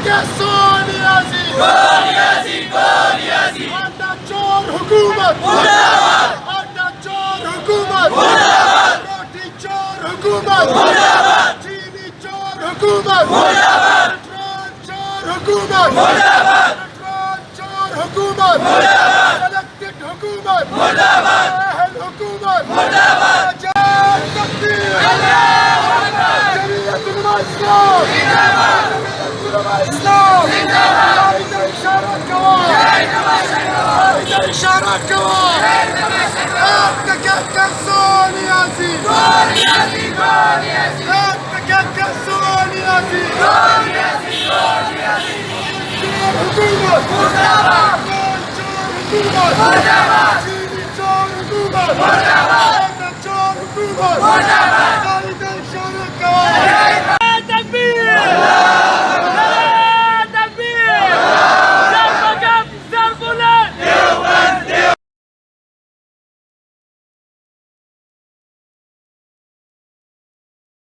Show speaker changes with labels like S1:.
S1: सोनियाजी आटा चोर हुकूमत आटा चोर हुकूमत रोटी चोर हुकूमत चीनी चोर हुकूमत पेट्रोल चोर हुकूमत पेट्रोल चोर हुकूमत इलेक्टेड हुकूमत अहल हुकूमत आजाद तकबीर जमीयत उलमा इस्लाम इस्लाम इशारा कवा أتكلم سونيازي أتكلم سونيازي حكومة